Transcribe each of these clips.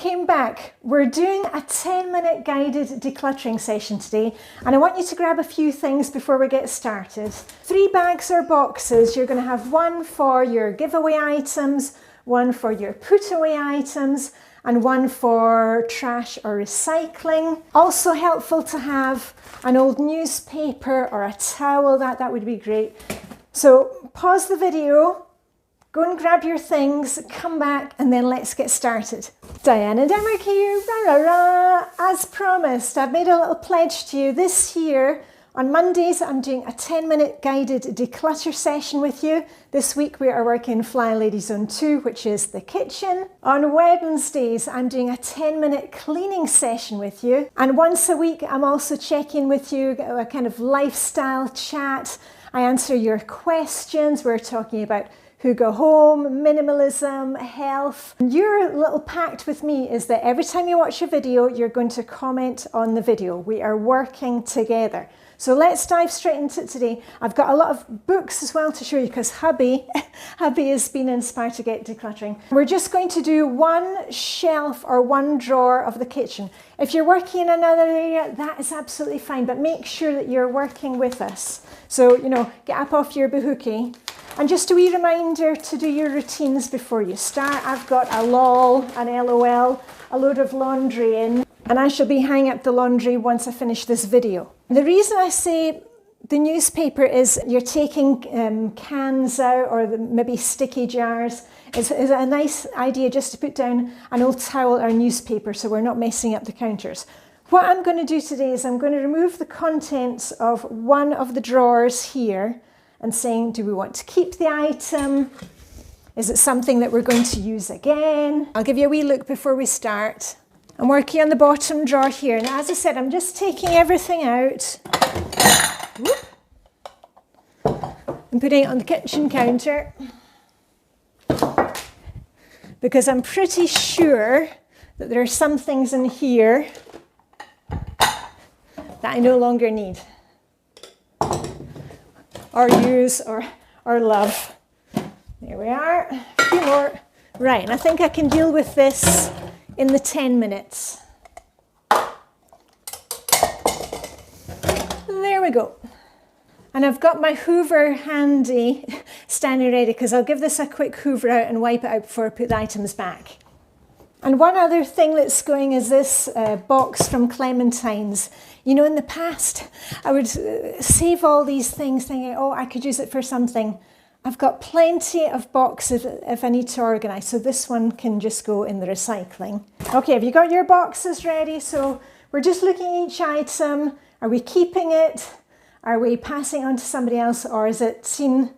came back. We're doing a 10-minute guided decluttering session today, and I want you to grab a few things before we get started. 3 bags or boxes. You're going to have one for your giveaway items, one for your put away items, and one for trash or recycling. Also helpful to have an old newspaper or a towel, that would be great. So pause the video, go and grab your things, come back, and then let's get started. Diane and Emmerich here, rah, rah, rah. As promised, I've made a little pledge to you this year. On Mondays, I'm doing a 10-minute guided declutter session with you. This week, we are working Flylady Zone 2, which is the kitchen. On Wednesdays, I'm doing a 10-minute cleaning session with you. And once a week, I'm also checking with you a kind of lifestyle chat. I answer your questions. We're talking about Hygge home, minimalism, health. Your little pact with me is that every time you watch a video, you're going to comment on the video. We are working together. So let's dive straight into it today. I've got a lot of books as well to show you because hubby has been inspired to get decluttering. We're just going to do one shelf or one drawer of the kitchen. If you're working in another area, that is absolutely fine, but make sure that you're working with us. So, you know, get up off your bahookie. And just a wee reminder to do your routines before you start. I've got a LOL, an LOL, a load of laundry in, and I shall be hanging up the laundry once I finish this video. The reason I say the newspaper is you're taking cans out or maybe sticky jars. It's a nice idea just to put down an old towel or newspaper so we're not messing up the counters. What I'm going to do today is I'm going to remove the contents of one of the drawers here and saying, do we want to keep the item? Is it something that we're going to use again? I'll give you a wee look before we start. I'm working on the bottom drawer here. And as I said, I'm just taking everything out and putting it on the kitchen counter because I'm pretty sure that there are some things in here that I no longer need or use or love. There we are, a few more. Right, and I think I can deal with this in the 10 minutes. There we go. And I've got my Hoover handy, standing ready, because I'll give this a quick hoover out and wipe it out before I put the items back. And one other thing that's going is this box from Clementine's. You know, in the past, I would save all these things thinking, oh, I could use it for something. I've got plenty of boxes if I need to organise, so this one can just go in the recycling. Okay, have you got your boxes ready? So we're just looking at each item. Are we keeping it? Are we passing it on to somebody else? Or has it seen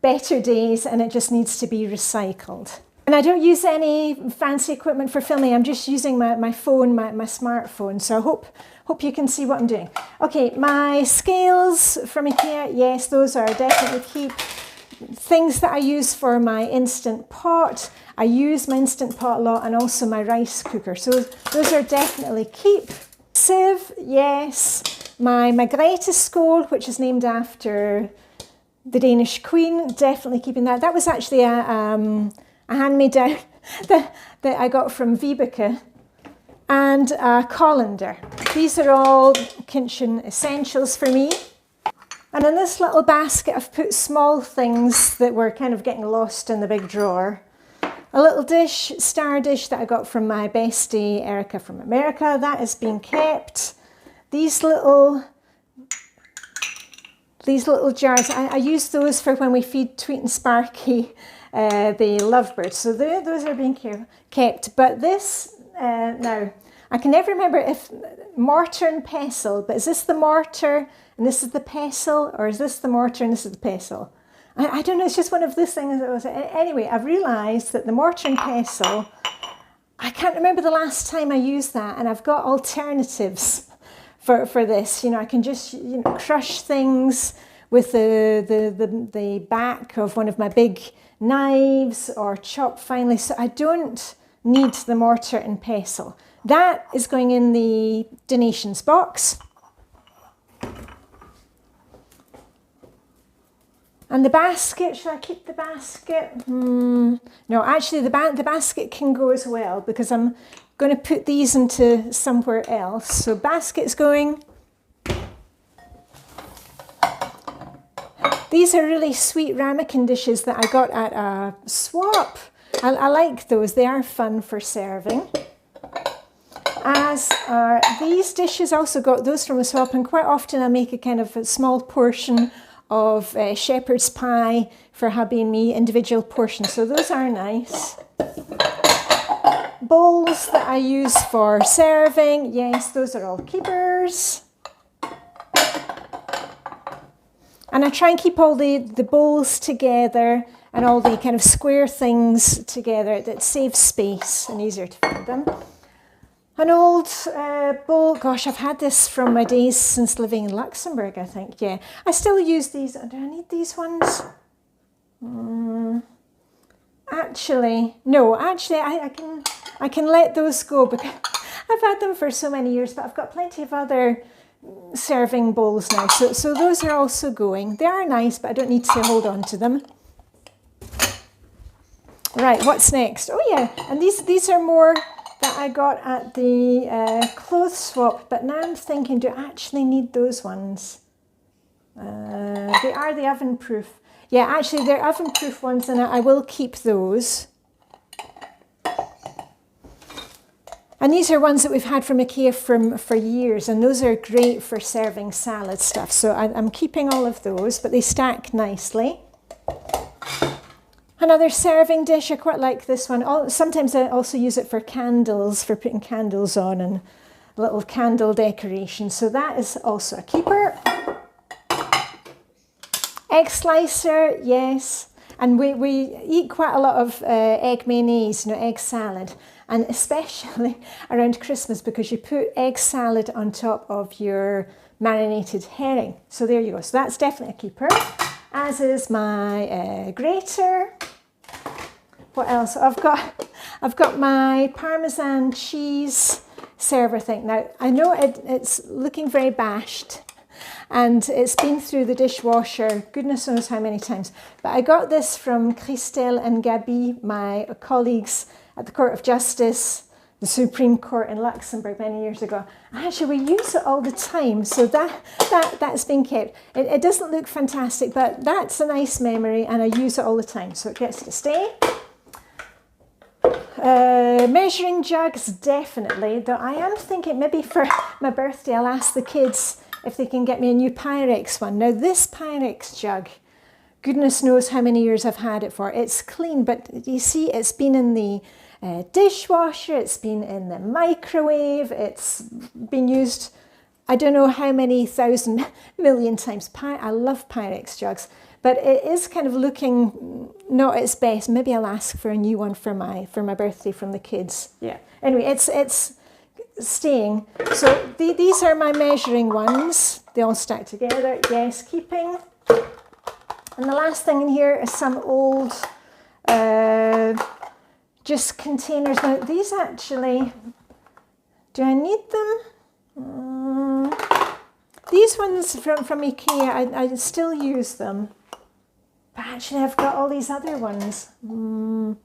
better days and it just needs to be recycled? And I don't use any fancy equipment for filming. I'm just using my phone, my smartphone. So I hope you can see what I'm doing. Okay, my scales from IKEA, yes, those are definitely keep. Things that I use for my Instant Pot. I use my Instant Pot a lot and also my rice cooker. So those are definitely keep. Sieve, yes. My Margrethe skål, which is named after the Danish Queen, definitely keeping that. That was actually a hand-me-down that I got from Vibeke. And a colander. These are all kitchen essentials for me. And in this little basket, I've put small things that were kind of getting lost in the big drawer. A little dish, star dish that I got from my bestie, Erica from America. That is being kept. These little jars, I use those for when we feed Tweet and Sparky the lovebirds. So those are being kept. But this, now, I can never remember if mortar and pestle, but is this the mortar and this is the pestle, or is this the mortar and this is the pestle? I don't know, it's just one of those things that was... Anyway, I've realised that the mortar and pestle, I can't remember the last time I used that, and I've got alternatives for this. You know, I can just crush things with the back of one of my big knives or chop finely, so I don't need the mortar and pestle. That is going in the donations box. And the basket, should I keep the basket? No, actually the basket can go as well because I'm going to put these into somewhere else. So basket's going. These are really sweet ramekin dishes that I got at a swap. I like those, they are fun for serving. As are these dishes, also got those from a swap, and quite often I make a kind of a small portion of shepherd's pie for hubby and me, individual portions, so those are nice. Bowls that I use for serving, yes, those are all keepers. And I try and keep all the bowls together and all the kind of square things together that saves space and easier to find them. An old bowl, gosh, I've had this from my days since living in Luxembourg, I think, yeah. I still use these. Do I need these ones? Actually, no, actually I can let those go because I've had them for so many years, but I've got plenty of other serving bowls now. So those are also going. They are nice, but I don't need to hold on to them. Right, what's next? Oh yeah, and these are more that I got at the clothes swap, but now I'm thinking, do I actually need those ones? They are the oven proof. Yeah, actually they're oven proof ones, and I will keep those. And these are ones that we've had from IKEA for years, and those are great for serving salad stuff. So I'm keeping all of those, but they stack nicely. Another serving dish, I quite like this one. Sometimes I also use it for candles, for putting candles on and little candle decoration. So that is also a keeper. Egg slicer, yes. And we eat quite a lot of egg mayonnaise, egg salad. And especially around Christmas because you put egg salad on top of your marinated herring. So there you go. So that's definitely a keeper. As is my grater. What else? I've got my Parmesan cheese server thing. Now I know it's looking very bashed, and it's been through the dishwasher goodness knows how many times. But I got this from Christelle and Gabi, my colleagues at the Court of Justice, the Supreme Court in Luxembourg many years ago. Actually, we use it all the time, so that's been kept. It doesn't look fantastic, but that's a nice memory, and I use it all the time, so it gets to stay. Measuring jugs, definitely, though I am thinking maybe for my birthday I'll ask the kids if they can get me a new Pyrex one. Now this Pyrex jug, goodness knows how many years I've had it for. It's clean, but you see it's been in the dishwasher, it's been in the microwave, it's been used I don't know how many thousand million times. I love Pyrex jugs, but it is kind of looking not its best. Maybe I'll ask for a new one for my birthday from the kids. Yeah. Anyway, it's staying. So these are my measuring ones. They all stack together. Yes, keeping. And the last thing in here is some old just containers. Now these actually, do I need them? These ones from IKEA, I still use them. But actually I've got all these other ones. You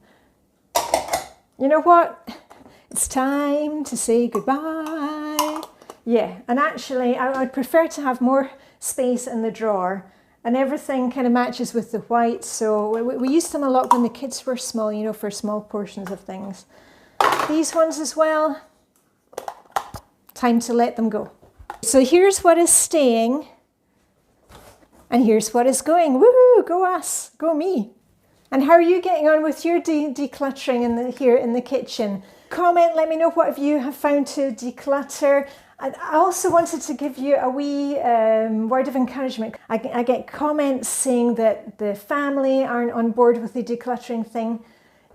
know what? It's time to say goodbye. Yeah, and actually I'd prefer to have more space in the drawer, and everything kind of matches with the white. So we used them a lot when the kids were small, you know, for small portions of things. These ones as well. Time to let them go. So here's what is staying, and here's what is going. Woohoo! Go us, go me. And how are you getting on with your decluttering here in the kitchen? Comment, let me know what you have found to declutter. I also wanted to give you a wee word of encouragement. I get comments saying that the family aren't on board with the decluttering thing.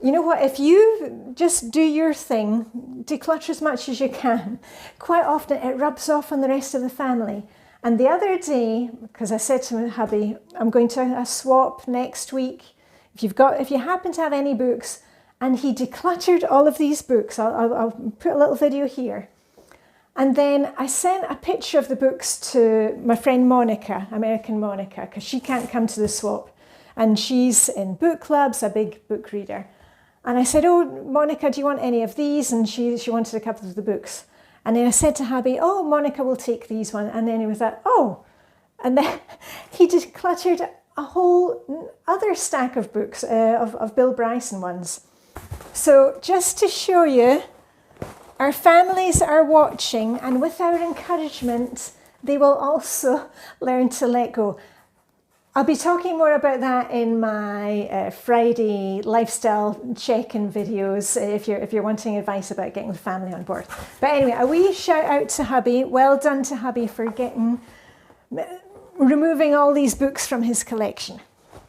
You know what, if you just do your thing, declutter as much as you can, quite often it rubs off on the rest of the family. And the other day, because I said to my hubby, I'm going to a swap next week. If you happen to have any books, and he decluttered all of these books, I'll put a little video here. And then I sent a picture of the books to my friend Monica, American Monica, because she can't come to the swap. and she's in book clubs, a big book reader. And I said, oh, Monica, do you want any of these? And she wanted a couple of the books. And then I said to Hubby, oh, Monica will take these one. And then he was like, oh. And then he decluttered a whole other stack of books, of Bill Bryson ones. So just to show you, our families are watching, and with our encouragement, they will also learn to let go. I'll be talking more about that in my Friday lifestyle check-in videos if you're wanting advice about getting the family on board. But anyway, a wee shout out to Hubby. Well done to Hubby for removing all these books from his collection.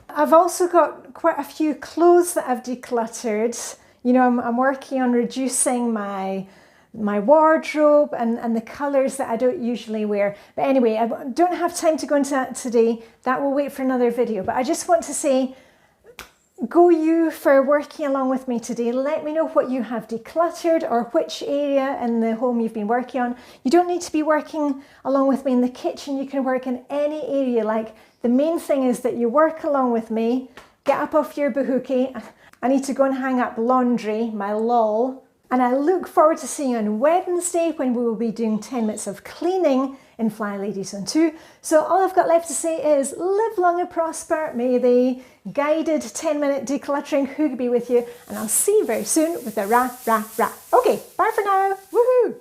I've also got quite a few clothes that I've decluttered. You know, I'm working on reducing my wardrobe and the colours that I don't usually wear. But anyway, I don't have time to go into that today. That will wait for another video. But I just want to say, go you for working along with me today. Let me know what you have decluttered or which area in the home you've been working on. You don't need to be working along with me in the kitchen. You can work in any area. Like, the main thing is that you work along with me. Get up off your bahookie. I need to go and hang up laundry, my lol. And I look forward to seeing you on Wednesday when we will be doing 10 minutes of cleaning in Flylady Zone 2. So all I've got left to say is live long and prosper. May the guided 10-minute decluttering Hygge be with you. And I'll see you very soon with a rah, rah, rah. Okay, bye for now. Woohoo!